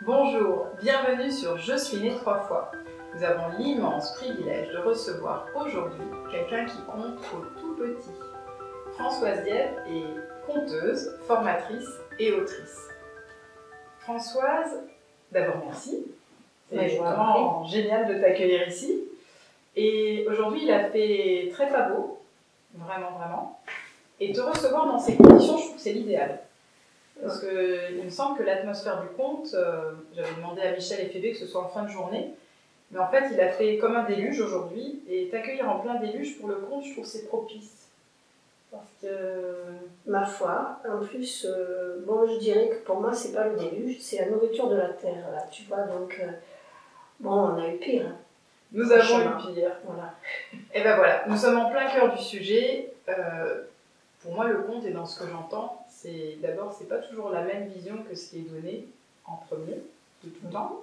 Bonjour, bienvenue sur Je suis née 3 fois. Nous avons l'immense privilège de recevoir aujourd'hui quelqu'un qui compte au tout petit. Françoise Diève est conteuse, formatrice et autrice. Françoise, d'abord merci. C'est vraiment génial de t'accueillir ici. Et aujourd'hui, il a fait très pas beau, vraiment. Et te recevoir dans ces conditions, je trouve que c'est l'idéal. Parce qu'il me semble que l'atmosphère du conte, j'avais demandé à Michel et Phébé que ce soit en fin de journée, mais en fait il a fait comme un déluge aujourd'hui, et t'accueillir en plein déluge pour le conte, je trouve que c'est propice. Parce que... Ma foi, en plus, je dirais que pour moi c'est pas le déluge, c'est la nourriture de la terre, là, tu vois, donc on a eu pire. Hein. Nous avons eu pire. Voilà. Et ben voilà, nous sommes en plein cœur du sujet. Pour moi, le conte, et dans ce que j'entends, c'est pas toujours la même vision que ce qui est donné en premier, de tout temps.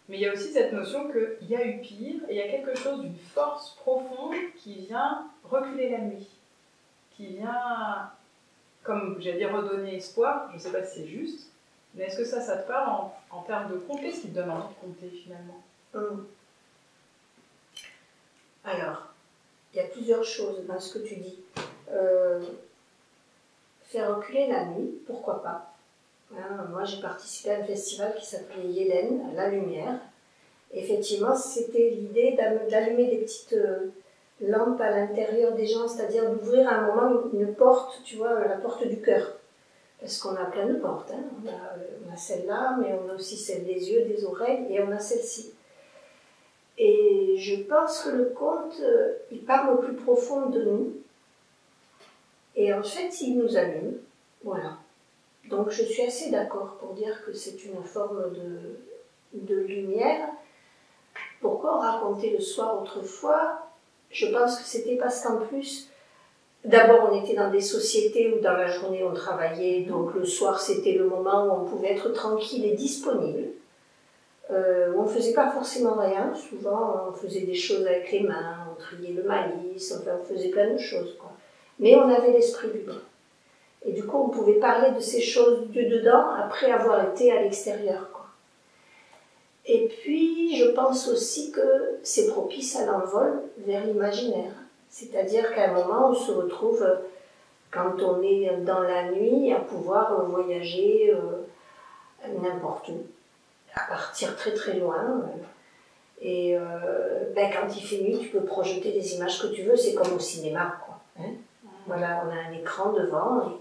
Mais il y a aussi cette notion qu'il y a eu pire, et il y a quelque chose d'une force profonde qui vient reculer la nuit, qui vient, comme j'allais dire, redonner espoir. Je ne sais pas si c'est juste, mais est-ce que ça te parle en termes de conte? Qu'est-ce qui te donne envie de conter finalement? Alors, il y a plusieurs choses dans ce que tu dis. Faire reculer la nuit, pourquoi pas. Moi, j'ai participé à un festival qui s'appelait Yélène, La Lumière. Effectivement, c'était l'idée d'allumer des petites lampes à l'intérieur des gens, c'est-à-dire d'ouvrir à un moment une porte, tu vois, la porte du cœur. Parce qu'on a plein de portes. Hein. On a celle-là, mais on a aussi celle des yeux, des oreilles, et on a celle-ci. Et je pense que le conte, il parle au plus profond de nous. Et en fait, il nous allume. Voilà. Donc je suis assez d'accord pour dire que c'est une forme de lumière. Pourquoi on racontait le soir autrefois? Je pense que c'était parce qu'en plus, d'abord on était dans des sociétés où dans la journée on travaillait, donc le soir c'était le moment où on pouvait être tranquille et disponible. On ne faisait pas forcément rien, souvent on faisait des choses avec les mains, on triait le maïs, enfin on faisait plein de choses, quoi. Mais on avait l'esprit libre. Et du coup, on pouvait parler de ces choses de dedans après avoir été à l'extérieur, quoi. Et puis, je pense aussi que c'est propice à l'envol vers l'imaginaire. C'est-à-dire qu'à un moment, on se retrouve, quand on est dans la nuit, à pouvoir voyager n'importe où, à partir très loin. Et quand il fait nuit, tu peux projeter des images que tu veux, c'est comme au cinéma, quoi. Hein. Voilà, on a un écran devant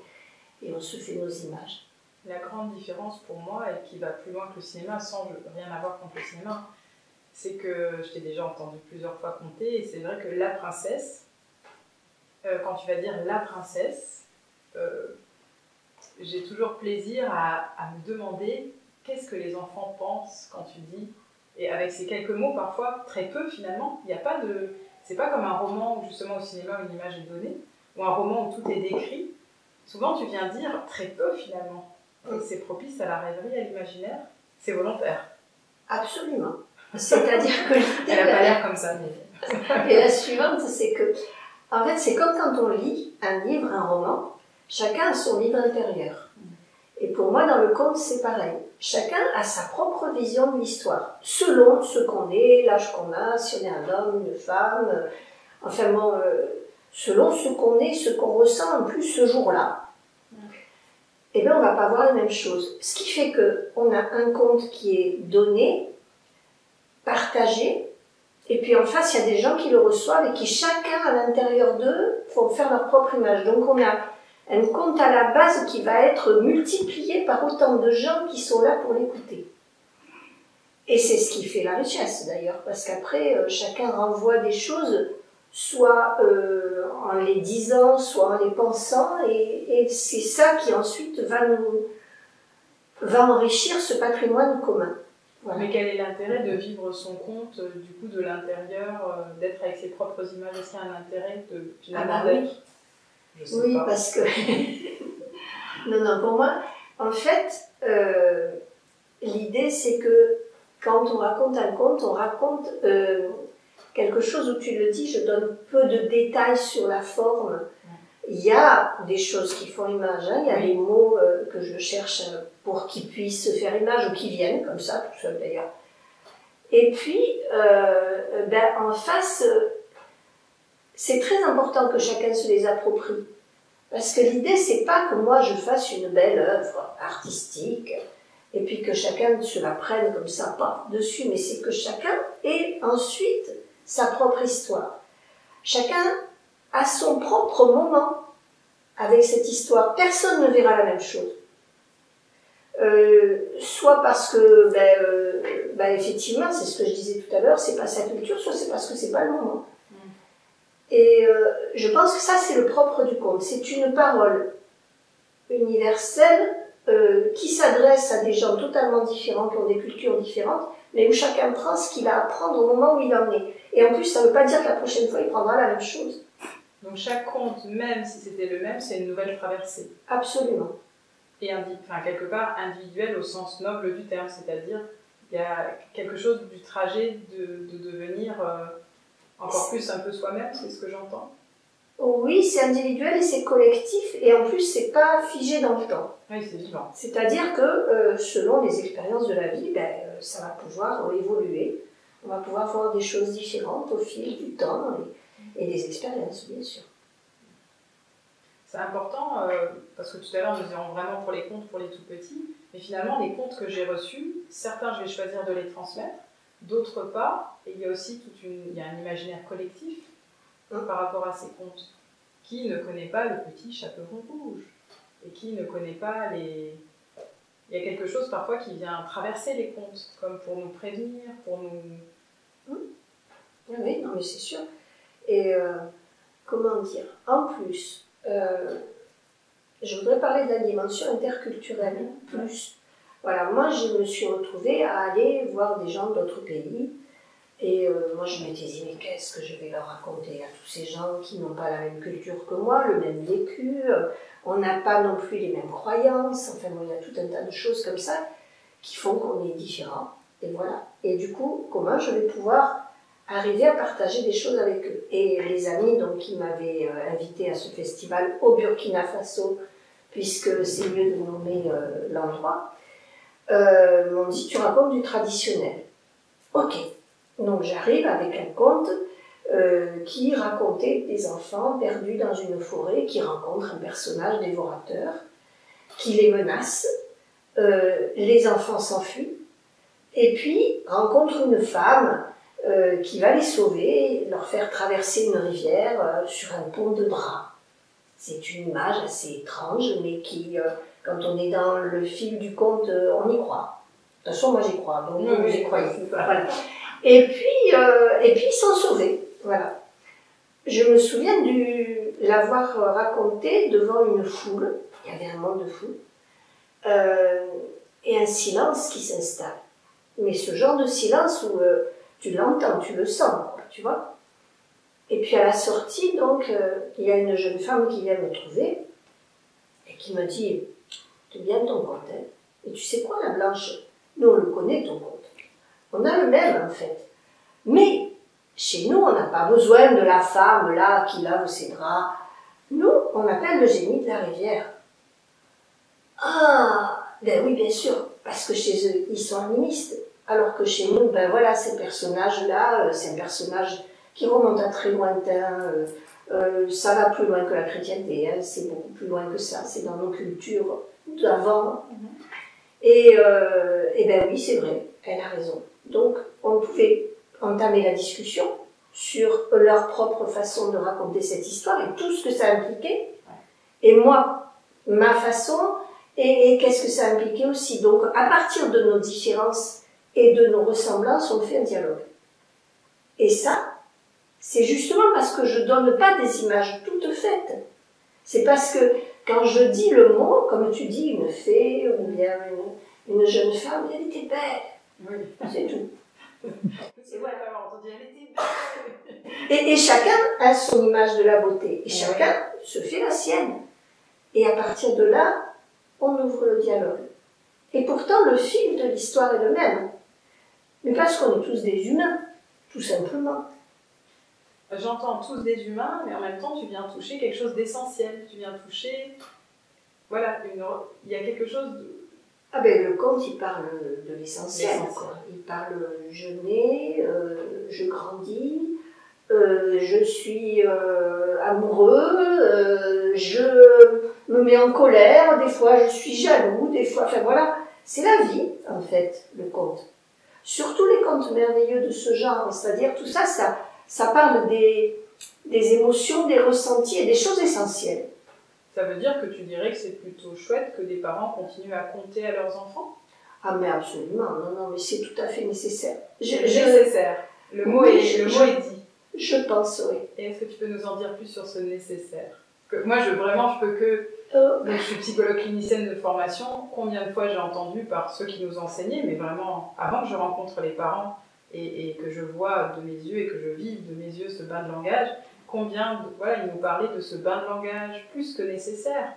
et on se fait nos images. La grande différence pour moi, et qui va plus loin que le cinéma, sans rien avoir contre le cinéma, c'est que je t'ai déjà entendu plusieurs fois conter, et c'est vrai que la princesse, quand tu vas dire la princesse, j'ai toujours plaisir à me demander qu'est-ce que les enfants pensent quand tu dis, et avec ces quelques mots, parfois très peu finalement, il n'y a pas de... C'est pas comme un roman où justement au cinéma une image est donnée, ou un roman où tout est décrit. Souvent tu viens dire très peu finalement. Et c'est propice à la rêverie, à l'imaginaire. C'est volontaire. Absolument. C'est-à-dire que... Elle n'a pas l'air comme ça. Mais... Et la suivante, c'est que... En fait, c'est comme quand on lit un livre, un roman, chacun a son livre intérieur. Et pour moi, dans le conte, c'est pareil. Chacun a sa propre vision de l'histoire, selon ce qu'on est, l'âge qu'on a, si on est un homme, une femme, selon ce qu'on est, ce qu'on ressent en plus ce jour-là. Eh bien, on ne va pas voir la même chose. Ce qui fait qu'on a un conte qui est donné, partagé, et puis en face, il y a des gens qui le reçoivent et qui, chacun à l'intérieur d'eux, vont faire leur propre image. Donc on a un conte à la base qui va être multiplié par autant de gens qui sont là pour l'écouter. Et c'est ce qui fait la richesse d'ailleurs, parce qu'après, chacun renvoie des choses, soit en les disant, soit en les pensant, et c'est ça qui ensuite va enrichir ce patrimoine commun. Voilà. Mais quel est l'intérêt de vivre son conte, du coup, de l'intérieur, d'être avec ses propres images? Est-ce qu'il y a un intérêt de finalement d'être? Oui, parce que... non, pour moi, en fait, l'idée c'est que quand on raconte un conte, on raconte quelque chose où tu le dis, je donne peu de détails sur la forme, Il y a des choses qui font image, hein. Il y a des mots que je cherche pour qu'ils puissent se faire image ou qui viennent, comme ça, tout seul d'ailleurs. Et puis, en face, c'est très important que chacun se les approprie. Parce que l'idée, c'est pas que moi je fasse une belle œuvre artistique et puis que chacun se la prenne comme ça, pas dessus, mais c'est que chacun ait ensuite sa propre histoire. Chacun a son propre moment avec cette histoire. Personne ne verra la même chose. Soit parce que, effectivement, c'est ce que je disais tout à l'heure, c'est pas sa culture, soit c'est parce que c'est pas le moment. Et je pense que ça, c'est le propre du conte. C'est une parole universelle qui s'adresse à des gens totalement différents, qui ont des cultures différentes, mais où chacun prend ce qu'il a à prendre au moment où il en est. Et en plus, ça ne veut pas dire que la prochaine fois, il prendra la même chose. Donc chaque conte, même si c'était le même, c'est une nouvelle traversée. Absolument. Et quelque part individuel au sens noble du terme, c'est-à-dire il y a quelque chose du trajet de devenir encore plus un peu soi-même, c'est ce que j'entends. Oui, c'est individuel et c'est collectif, et en plus, c'est pas figé dans le temps. Oui, c'est vivant. C'est-à-dire que selon les expériences de la vie, ça va pouvoir évoluer. On va pouvoir voir des choses différentes au fil du temps et des expériences, bien sûr. C'est important, parce que tout à l'heure, nous disions vraiment pour les contes, pour les tout-petits, mais finalement, les contes que j'ai reçus, certains, je vais choisir de les transmettre, d'autres pas, et il y a aussi il y a un imaginaire collectif par rapport à ces contes. Qui ne connaît pas le petit chaperon rouge? Et qui ne connaît pas les... Il y a quelque chose parfois qui vient traverser les contes, comme pour nous prévenir, pour nous... Oui, non, mais c'est sûr. Et comment dire? En plus, je voudrais parler de la dimension interculturelle plus. Voilà, moi je me suis retrouvée à aller voir des gens d'autres pays et moi je m'étais dit mais qu'est-ce que je vais leur raconter à tous ces gens qui n'ont pas la même culture que moi, le même vécu, on n'a pas non plus les mêmes croyances, enfin bon, il y a tout un tas de choses comme ça qui font qu'on est différents et voilà. Et du coup, comment je vais pouvoir arriver à partager des choses avec eux. Et les amis donc, qui m'avaient invité à ce festival au Burkina Faso, puisque c'est mieux de nommer l'endroit, m'ont dit tu racontes du traditionnel. Ok, donc j'arrive avec un conte qui racontait des enfants perdus dans une forêt qui rencontrent un personnage dévorateur qui les menace, les enfants s'enfuient et puis rencontrent une femme qui va les sauver, leur faire traverser une rivière sur un pont de drap. C'est une image assez étrange, mais qui, quand on est dans le fil du conte, on y croit. De toute façon, moi j'y crois, donc vous y croyez. Voilà. Et puis ils sont sauvés. Voilà. Je me souviens de l'avoir raconté devant une foule, il y avait un monde de foule, et un silence qui s'installe. Mais ce genre de silence où tu l'entends, tu le sens, tu vois. Et puis à la sortie, donc, il y a une jeune femme qui vient me trouver et qui me dit « T'es bien ton conte, hein? Et tu sais quoi, la Blanche? Nous, on le connaît, ton conte. On a le même, en fait. Mais chez nous, on n'a pas besoin de la femme, là, qui lave ses draps. Nous, on appelle le génie de la rivière. » Ah, ben oui, bien sûr, parce que chez eux, ils sont animistes. Alors que chez nous, ben voilà, ces personnages-là, c'est un personnage qui remonte à très lointain, ça va plus loin que la chrétienté, hein, c'est beaucoup plus loin que ça, c'est dans nos cultures d'avant. Et ben oui, c'est vrai, elle a raison. Donc, on pouvait entamer la discussion sur leur propre façon de raconter cette histoire et tout ce que ça impliquait. Et moi, ma façon, et qu'est-ce que ça impliquait aussi. Donc, à partir de nos différences et de nos ressemblances, on fait un dialogue. Et ça, c'est justement parce que je ne donne pas des images toutes faites. C'est parce que quand je dis le mot, comme tu dis, une fée ou bien une jeune femme, elle était belle. Oui. C'est tout. C'est vrai d'avoir entendu, elle était belle. Et chacun a son image de la beauté. Et chacun se fait la sienne. Et à partir de là, on ouvre le dialogue. Et pourtant, le fil de l'histoire est le même. Mais parce qu'on est tous des humains, tout simplement. j'entends tous des humains, mais en même temps, tu viens toucher quelque chose d'essentiel. Tu viens toucher, voilà, il y a quelque chose de... Ah ben le conte, il parle de l'essentiel. Il parle je nais, je grandis, je suis amoureux, je me mets en colère, des fois je suis jaloux, des fois... Enfin voilà, c'est la vie en fait, le conte. Surtout les contes merveilleux de ce genre, c'est-à-dire tout ça, ça parle des émotions, des ressentis et des choses essentielles. Ça veut dire que tu dirais que c'est plutôt chouette que des parents continuent à conter à leurs enfants? Ah mais absolument, non, mais c'est tout à fait nécessaire. Nécessaire. Le mot est dit. Je pense, oui. Et est-ce que tu peux nous en dire plus sur ce nécessaire? Moi, je peux que... Donc, je suis psychologue clinicienne de formation. Combien de fois j'ai entendu par ceux qui nous enseignaient, mais vraiment, avant que je rencontre les parents et que je vois de mes yeux et que je vive de mes yeux ce bain de langage, ils nous parlaient de ce bain de langage plus que nécessaire,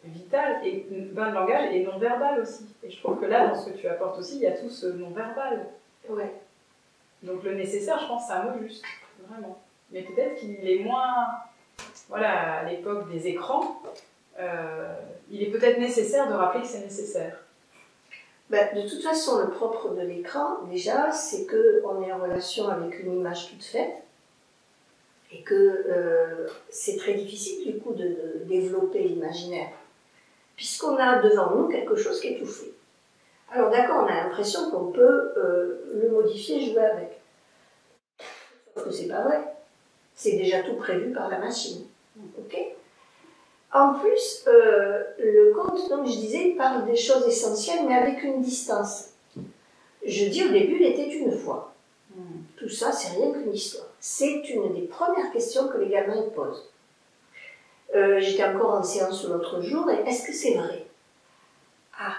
vital, et bain de langage et non-verbal aussi. Et je trouve que là, dans ce que tu apportes aussi, il y a tout ce non-verbal. Ouais. Donc le nécessaire, je pense, c'est un mot juste, vraiment. Mais peut-être qu'il est moins... Voilà, à l'époque des écrans, il est peut-être nécessaire de rappeler que c'est nécessaire. Ben, de toute façon, le propre de l'écran, déjà, c'est qu'on est en relation avec une image toute faite et que c'est très difficile, du coup, de développer l'imaginaire, puisqu'on a devant nous quelque chose qui est tout fait. Alors d'accord, on a l'impression qu'on peut le modifier, jouer avec. Sauf que c'est pas vrai. C'est déjà tout prévu par la machine. Ok ? En plus, le conte, donc je disais, parle des choses essentielles, mais avec une distance. Je dis au début, il était une fois. Tout ça, c'est rien qu'une histoire. C'est une des premières questions que les gamins ils posent. J'étais encore en séance l'autre jour, et est-ce que c'est vrai? Ah,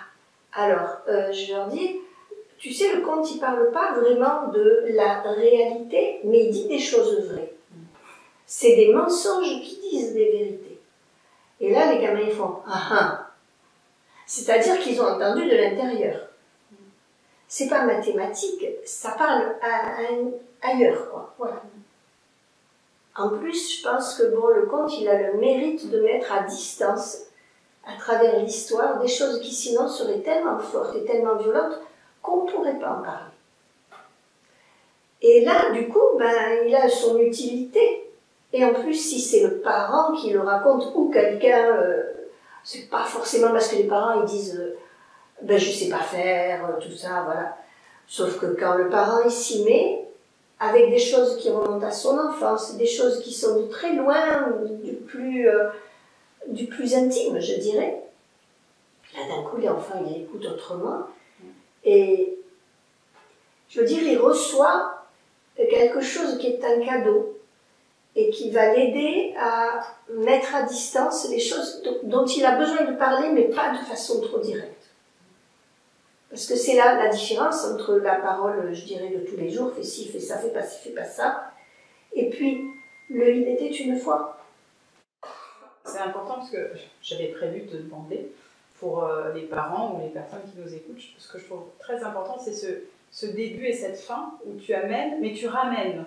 alors, je leur dis, tu sais, le conte, il parle pas vraiment de la réalité, mais il dit des choses vraies. C'est des mensonges qui disent des vérités. Et là, les gamins, ils font « Ah ah !» C'est-à-dire qu'ils ont entendu de l'intérieur. C'est pas mathématique, ça parle ailleurs, quoi. Voilà. En plus, je pense que bon, le conte, il a le mérite de mettre à distance, à travers l'histoire, des choses qui sinon seraient tellement fortes et tellement violentes qu'on ne pourrait pas en parler. Et là, du coup, il a son utilité. Et en plus, si c'est le parent qui le raconte ou quelqu'un, c'est pas forcément parce que les parents ils disent je sais pas faire, tout ça, voilà. Sauf que quand le parent il s'y met, avec des choses qui remontent à son enfance, des choses qui sont de très loin, du plus intime, je dirais, là d'un coup, l'enfant il écoute autrement. Et je veux dire, il reçoit quelque chose qui est un cadeau. Et qui va l'aider à mettre à distance les choses dont il a besoin de parler, mais pas de façon trop directe. Parce que c'est là la différence entre la parole, je dirais, de tous les jours, fais ci, fais ça, fais pas ci, fais pas ça, et puis le « il était une fois ». C'est important parce que j'avais prévu de te demander, pour les parents ou les personnes qui nous écoutent, ce que je trouve très important, c'est ce début et cette fin où tu amènes, mais tu ramènes.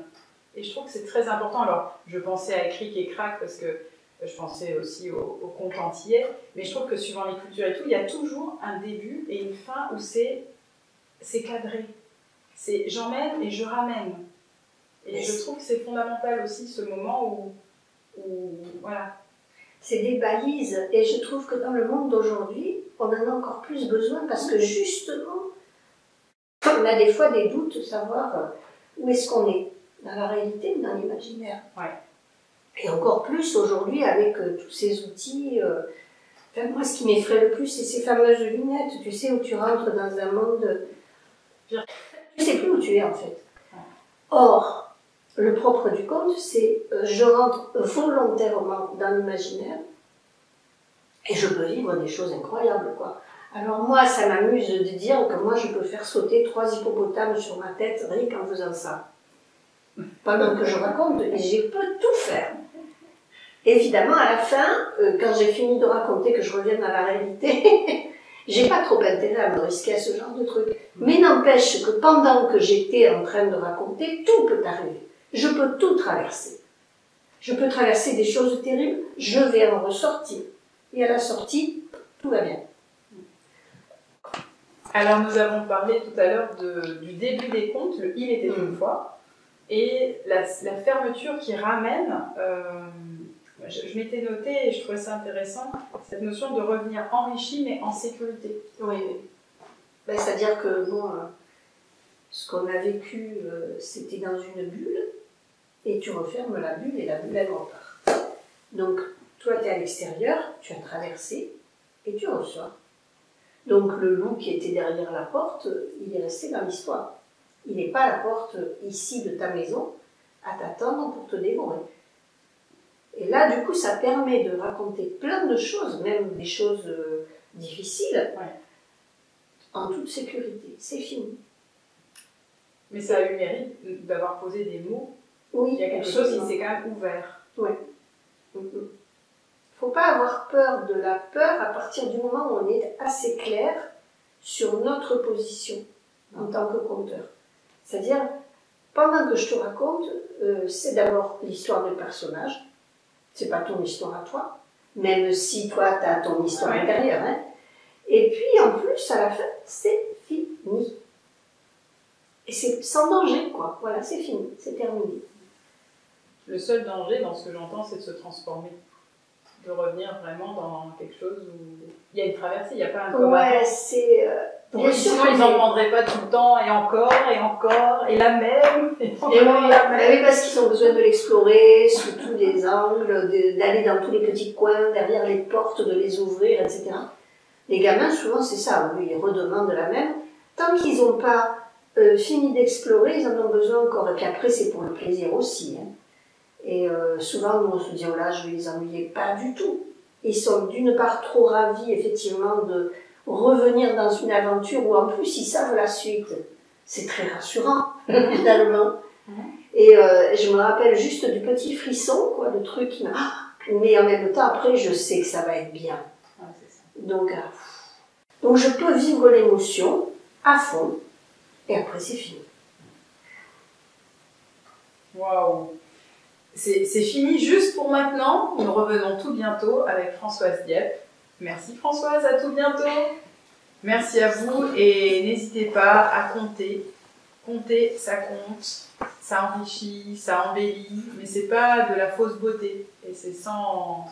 Et je trouve que c'est très important. Alors, je pensais à Cric et Crac parce que je pensais aussi au conte antillais, mais je trouve que suivant les cultures et tout, il y a toujours un début et une fin où c'est cadré. C'est j'emmène et je ramène. Et je trouve que c'est fondamental aussi ce moment où voilà. C'est des balises et je trouve que dans le monde d'aujourd'hui, on en a encore plus besoin parce que justement, on a des fois des doutes de savoir où est-ce qu'on est. Dans la réalité ou dans l'imaginaire. Ouais. Et encore plus aujourd'hui avec tous ces outils. Moi, ce qui m'effraie le plus, c'est ces fameuses lunettes, tu sais, où tu rentres dans un monde... Tu ne sais plus où tu es, en fait. Ouais. Or, le propre du conte, c'est je rentre volontairement dans l'imaginaire et je peux vivre des choses incroyables, quoi. Alors moi, ça m'amuse de dire que moi, je peux faire sauter 3 hippopotames sur ma tête rien qu'en faisant ça. Pendant que je raconte, et je peux tout faire. Évidemment, à la fin, quand j'ai fini de raconter que je revienne à la réalité, j'ai pas trop intérêt à me risquer à ce genre de truc. Mais n'empêche que pendant que j'étais en train de raconter, tout peut arriver. Je peux tout traverser. Je peux traverser des choses terribles, je vais en ressortir. Et à la sortie, tout va bien. Alors nous avons parlé tout à l'heure du début des contes, le Il était une fois, et la fermeture qui ramène, je m'étais noté et je trouvais ça intéressant, cette notion de revenir enrichi mais en sécurité. Oui, oui. Ben, c'est-à-dire que bon, ce qu'on a vécu, c'était dans une bulle, et tu refermes la bulle et la bulle elle repart. Donc toi tu es à l'extérieur, tu as traversé et tu ressors. Donc le loup qui était derrière la porte, il est resté dans l'histoire. Il n'est pas à la porte ici de ta maison à t'attendre pour te dévorer. Et là, du coup, ça permet de raconter plein de choses, même des choses difficiles, en toute sécurité. C'est fini. Mais ça a eu le mérite d'avoir posé des mots. Oui, il y a quelque chose qui s'est quand même ouvert. Oui. Il ne faut pas avoir peur de la peur à partir du moment où on est assez clair sur notre position en tant que conteur. C'est-à-dire, pendant que je te raconte, c'est d'abord l'histoire du personnage. C'est pas ton histoire à toi, même si toi, tu as ton histoire intérieure. Hein. Et puis, en plus, à la fin, c'est fini. Et c'est sans danger, quoi. Voilà, c'est fini, c'est terminé. Le seul danger, dans ce que j'entends, c'est de se transformer. De revenir vraiment dans quelque chose où il y a une traversée, il n'y a pas un commun. Ouais, c'est... sinon, ils n'en prendraient pas tout le temps, et encore, et la même, et encore la même. Oui, parce qu'ils ont besoin de l'explorer sous tous les angles, d'aller dans tous les petits coins, derrière les portes, de les ouvrir, etc. Les gamins, souvent, c'est ça, ils redemandent la même. Tant qu'ils n'ont pas fini d'explorer, ils en ont besoin encore. Et puis après, c'est pour le plaisir aussi. Hein. Et souvent, nous, on se dit, oh là, je vais les ennuyer. Pas du tout. Ils sont d'une part trop ravis, effectivement, de revenir dans une aventure où, en plus, ils savent la suite. C'est très rassurant, finalement. Et je me rappelle juste du petit frisson, quoi, le truc qui m'a... Mais en même temps, après, je sais que ça va être bien. Donc je peux vivre l'émotion à fond, et après, c'est fini. Waouh! C'est fini juste pour maintenant. Nous revenons tout bientôt avec Françoise Dieppe. Merci Françoise, à tout bientôt. Merci à vous et n'hésitez pas à compter. Compter, ça compte, ça enrichit, ça embellit, mais c'est pas de la fausse beauté. Et c'est sans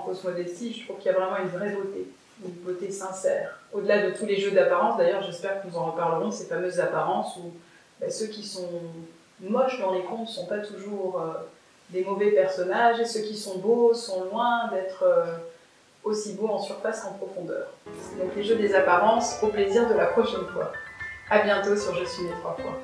fausse modestie, je trouve qu'il y a vraiment une vraie beauté, une beauté sincère. Au-delà de tous les jeux d'apparence, d'ailleurs j'espère que nous en reparlerons, ces fameuses apparences où ceux qui sont moches dans les contes ne sont pas toujours des mauvais personnages, et ceux qui sont beaux sont loin d'être aussi beaux en surface qu'en profondeur. Donc les jeux des apparences, au plaisir de la prochaine fois. À bientôt sur Je suis née 3 fois.